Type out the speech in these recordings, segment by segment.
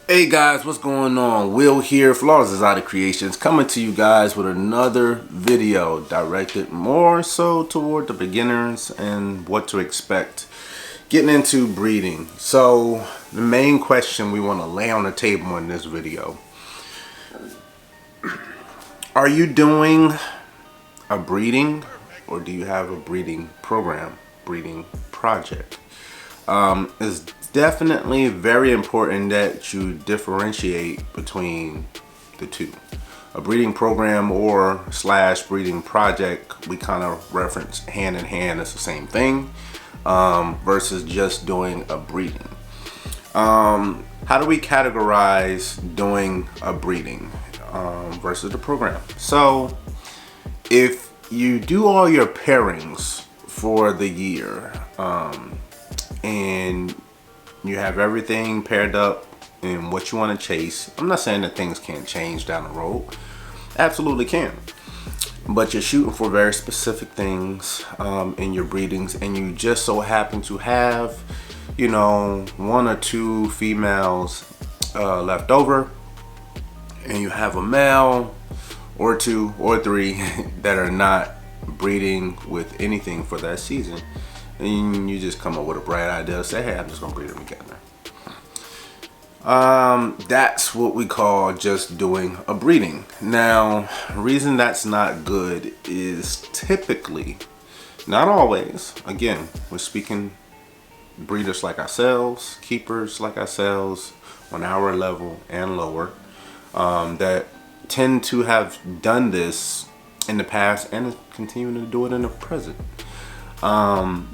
Hey guys, what's going on? Will here, Flawless Exotic Creations, coming to you guys with another video directed more so toward the beginners and what to expect getting into breeding. So the main question we want to lay on the table in this video: are you doing a breeding, or do you have a breeding program, breeding project? It's definitely very important that you differentiate between the two. A breeding program or slash breeding project, we kind of reference hand in hand as the same thing, versus just doing a breeding. How do we categorize doing a breeding versus the program? So if you do all your pairings for the year, and you have everything paired up in what you want to chase. I'm not saying that things can't change down the road. Absolutely can. But you're shooting for very specific things in your breedings, and you just so happen to have, one or two females left over, and you have a male or two or three that are not breeding with anything for that season. And you just come up with a bright idea, say, hey, I'm just gonna breed them together. That's what we call just doing a breeding. Now, reason that's not good is typically, not always, again, we're speaking breeders like ourselves, keepers like ourselves on our level and lower, that tend to have done this in the past and is continuing to do it in the present.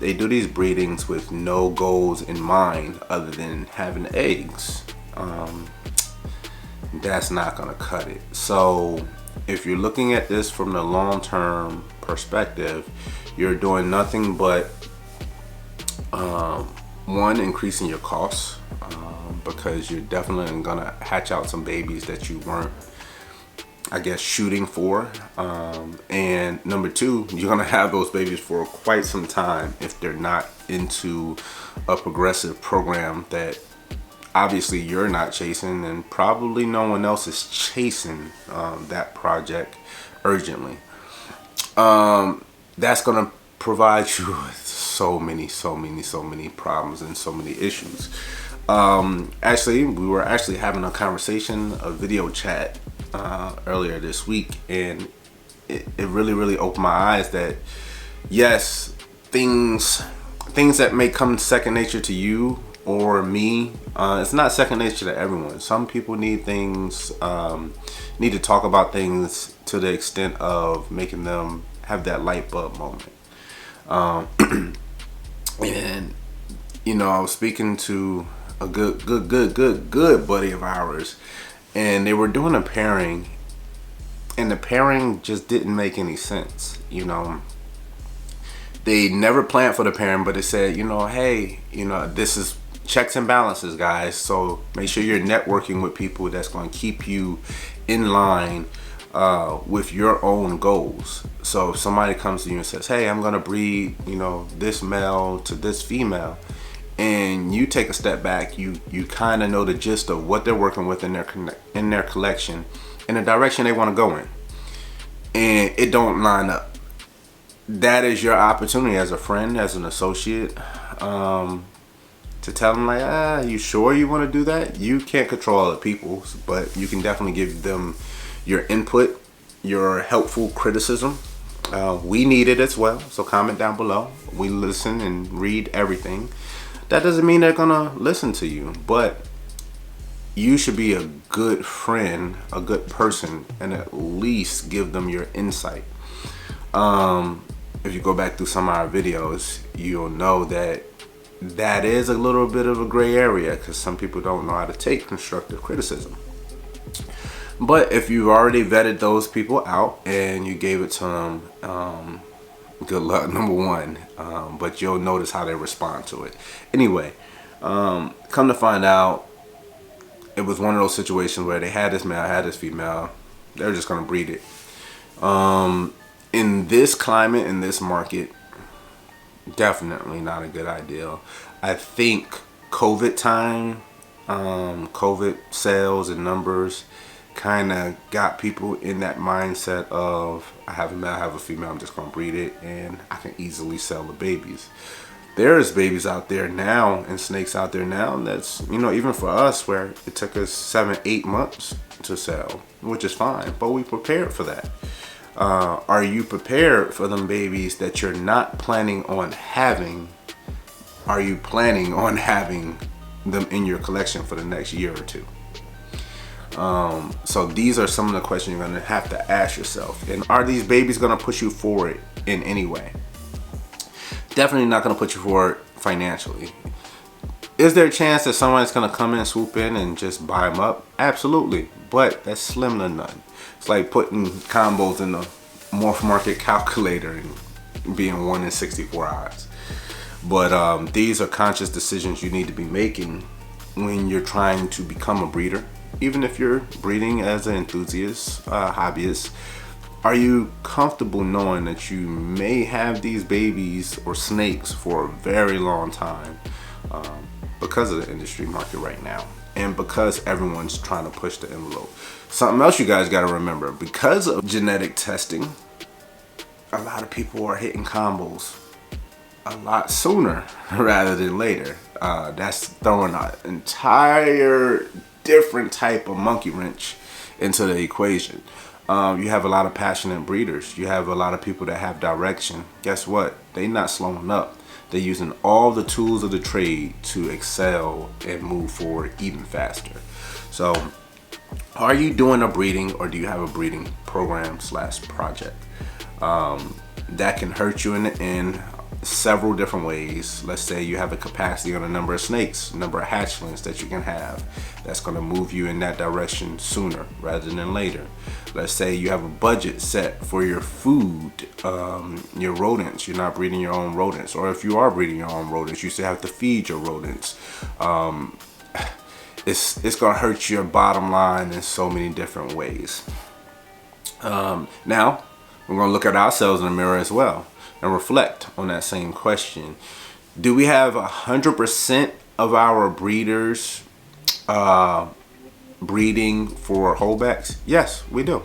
They do these breedings with no goals in mind other than having eggs. That's not gonna cut it. So if you're looking at this from the long-term perspective, you're doing nothing but one, increasing your costs, because you're definitely gonna hatch out some babies that you weren't, I guess, shooting for, and number two, you're gonna have those babies for quite some time if they're not into a progressive program that obviously you're not chasing, and probably no one else is chasing that project urgently. That's gonna provide you with so many problems and so many issues. Actually, we were actually having a conversation, a video chat earlier this week, and it really opened my eyes that yes, things that may come second nature to you or me, it's not second nature to everyone. Some people need things, need to talk about things to the extent of making them have that light bulb moment. And I was speaking to a good buddy of ours, and they were doing a pairing, and the pairing just didn't make any sense. They never planned for the pairing, but they said, hey, this is checks and balances, guys. So make sure you're networking with people that's going to keep you in line with your own goals. So if somebody comes to you and says, hey, I'm going to breed, this male to this female, and you take a step back, you kind of know the gist of what they're working with in their collection and the direction they want to go in, and it don't line up. That is your opportunity as a friend, as an associate, to tell them, like, you sure you want to do that? You can't control other people, but you can definitely give them your input, your helpful criticism. We need it as well, so comment down below. We listen and read everything. That doesn't mean they're gonna listen to you, but you should be a good friend, a good person, and at least give them your insight. If you go back through some of our videos, you'll know that is a little bit of a gray area, because some people don't know how to take constructive criticism. But if you've already vetted those people out and you gave it to them, good luck, number one. But you'll notice how they respond to it. Anyway, come to find out, it was one of those situations where they had this male, had this female. They were just going to breed it. In this climate, in this market, definitely not a good idea. I think COVID time COVID sales and numbers kind of got people in that mindset of I have a male, I have a female, I'm just gonna breed it and I can easily sell the babies. There's babies out there now and snakes out there now that's, even for us, where it took us 7-8 months to sell, which is fine, but we prepared for that. Are you prepared for them babies that you're not planning on having? Are you planning on having them in your collection for the next year or two? So these are some of the questions you're going to have to ask yourself. And are these babies going to push you forward in any way? Definitely not going to put you forward financially. Is there a chance that someone's going to come in, swoop in, and just buy them up? Absolutely. But that's slim to none. It's like putting combos in the morph market calculator and being 1 in 64 odds. But these are conscious decisions you need to be making when you're trying to become a breeder. Even if you're breeding as an enthusiast, hobbyist, are you comfortable knowing that you may have these babies or snakes for a very long time because of the industry market right now and because everyone's trying to push the envelope? Something else you guys got to remember, because of genetic testing, a lot of people are hitting combos a lot sooner rather than later. That's throwing an entire different type of monkey wrench into the equation. You have a lot of passionate breeders. You have a lot of people that have direction. Guess what? They're not slowing up. They're using all the tools of the trade to excel and move forward even faster. So, are you doing a breeding, or do you have a breeding program / project? That can hurt you in the end several different ways. Let's say you have a capacity on a number of snakes, number of hatchlings that you can have. That's going to move you in that direction sooner rather than later. Let's say you have a budget set for your food, your rodents. You're not breeding your own rodents, or if you are breeding your own rodents, you still have to feed your rodents. It's going to hurt your bottom line in so many different ways. Now we're going to look at ourselves in the mirror as well and reflect on that same question. Do we have 100% of our breeders breeding for holdbacks? Yes, we do.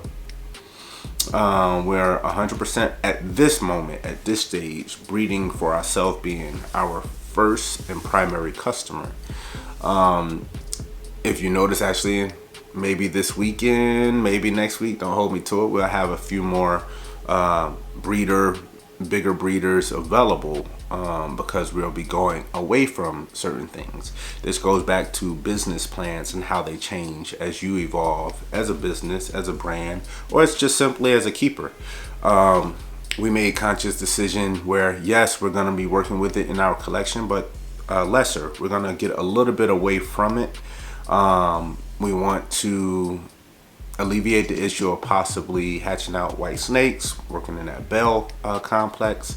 We're 100% at this moment, at this stage, breeding for ourselves, being our first and primary customer. If you notice, actually, maybe this weekend, maybe next week, don't hold me to it, we'll have a few more bigger breeders available because we'll be going away from certain things. This goes back to business plans and how they change as you evolve as a business, as a brand, or it's just simply as a keeper. We made a conscious decision where, yes, we're going to be working with it in our collection, but lesser. We're going to get a little bit away from it. We want to alleviate the issue of possibly hatching out white snakes, working in that Bell complex.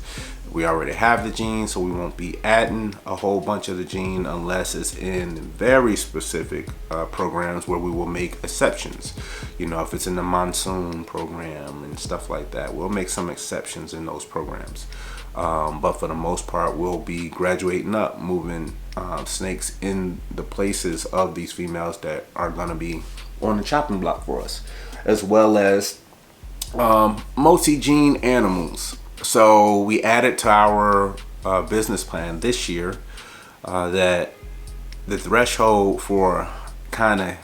We already have the gene, so we won't be adding a whole bunch of the gene unless it's in very specific programs where we will make exceptions. If it's in the monsoon program and stuff like that, we'll make some exceptions in those programs. But for the most part, we'll be graduating up, moving snakes in the places of these females that are going to be on the chopping block for us, as well as multi-gene animals. So we added to our business plan this year that the threshold for kind of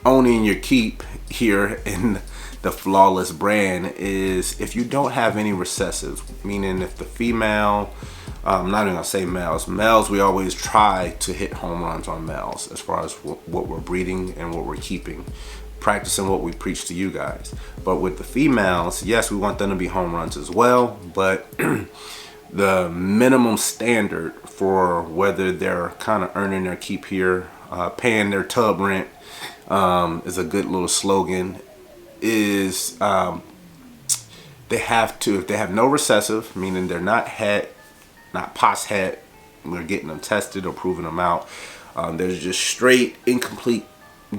owning your keep here in the Flawless brand is if you don't have any recessives, meaning if the female, I'm not even gonna say males, we always try to hit home runs on males as far as what we're breeding and what we're keeping, practicing what we preach to you guys. But with the females, yes, we want them to be home runs as well, but the minimum standard for whether they're kind of earning their keep here, paying their tub rent, is a good little slogan, is they have to, if they have no recessive, meaning they're not het, not pos het, we're getting them tested or proving them out, there's just straight incomplete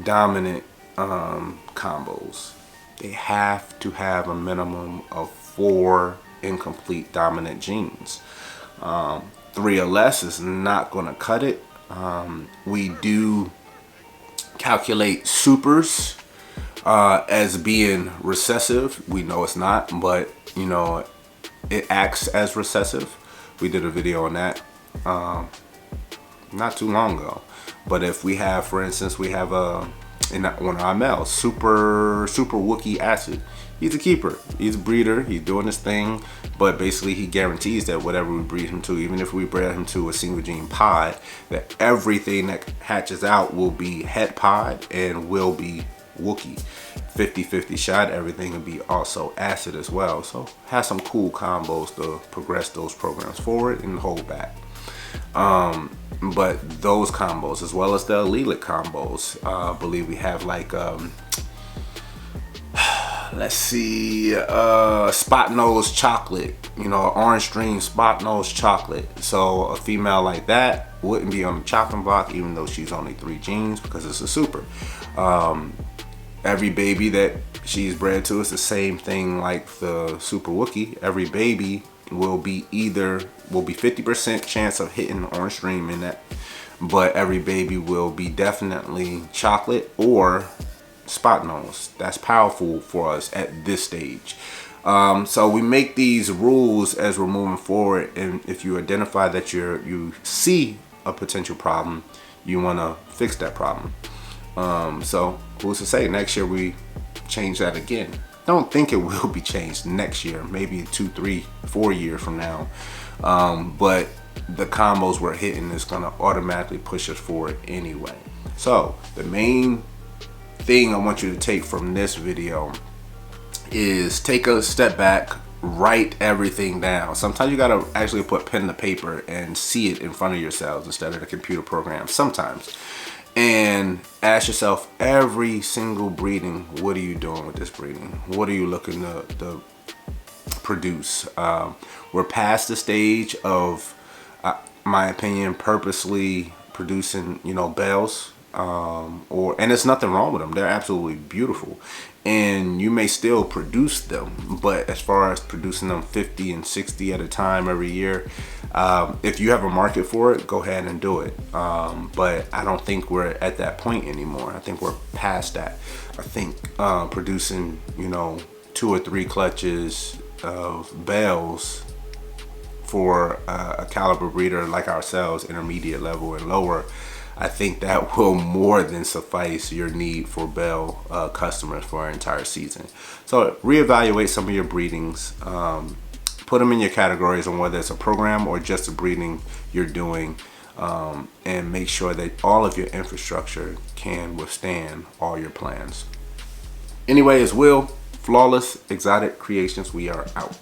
dominant combos. They have to have a minimum of 4 incomplete dominant genes. 3 or less is not going to cut it. We do calculate supers as being recessive. We know it's not, but you know, it acts as recessive. We did a video on that not too long ago. But if we have, for instance, we have one of our males, super Wookiee acid. He's a keeper. He's a breeder. He's doing his thing. But basically, he guarantees that whatever we breed him to, even if we bred him to a single gene pod, that everything that hatches out will be het pod and will be Wookiee. 50-50 shot. Everything will be also acid as well. So have some cool combos to progress those programs forward and hold back. But those combos, as well as the allelic combos, I believe we have like let's see, spot nose chocolate, you know, orange dream spot nose chocolate. So a female like that wouldn't be on the chopping block, even though she's only 3 genes, because it's a super. Every baby that she's bred to is the same thing like the super Wookiee. Every baby will be 50% chance of hitting orange dream in that, but every baby will be definitely chocolate or spot nose. That's powerful for us at this stage. So we make these rules as we're moving forward, and if you identify that you see a potential problem, you want to fix that problem. So who's to say next year we change that again? Don't think it will be changed next year, maybe 2, 3, 4 years from now. But the combos we're hitting is going to automatically push us forward anyway. So the main thing I want you to take from this video is take a step back, write everything down. Sometimes you got to actually put pen to paper and see it in front of yourselves instead of the computer program sometimes. And ask yourself every single breeding, what are you doing with this breeding? What are you looking to produce? We're past the stage of, my opinion, purposely producing, you know, bales. And there's nothing wrong with them. They're absolutely beautiful. And you may still produce them, but as far as producing them 50 and 60 at a time every year, if you have a market for it, go ahead and do it. But I don't think we're at that point anymore. I think we're past that. I think producing, you know, 2 or 3 clutches of bales for a caliber breeder like ourselves, intermediate level and lower, I think that will more than suffice your need for bale customers for an entire season. So reevaluate some of your breedings, put them in your categories on whether it's a program or just a breeding you're doing, and make sure that all of your infrastructure can withstand all your plans. Anyway, it's Will, Flawless Exotic Creations. We are out.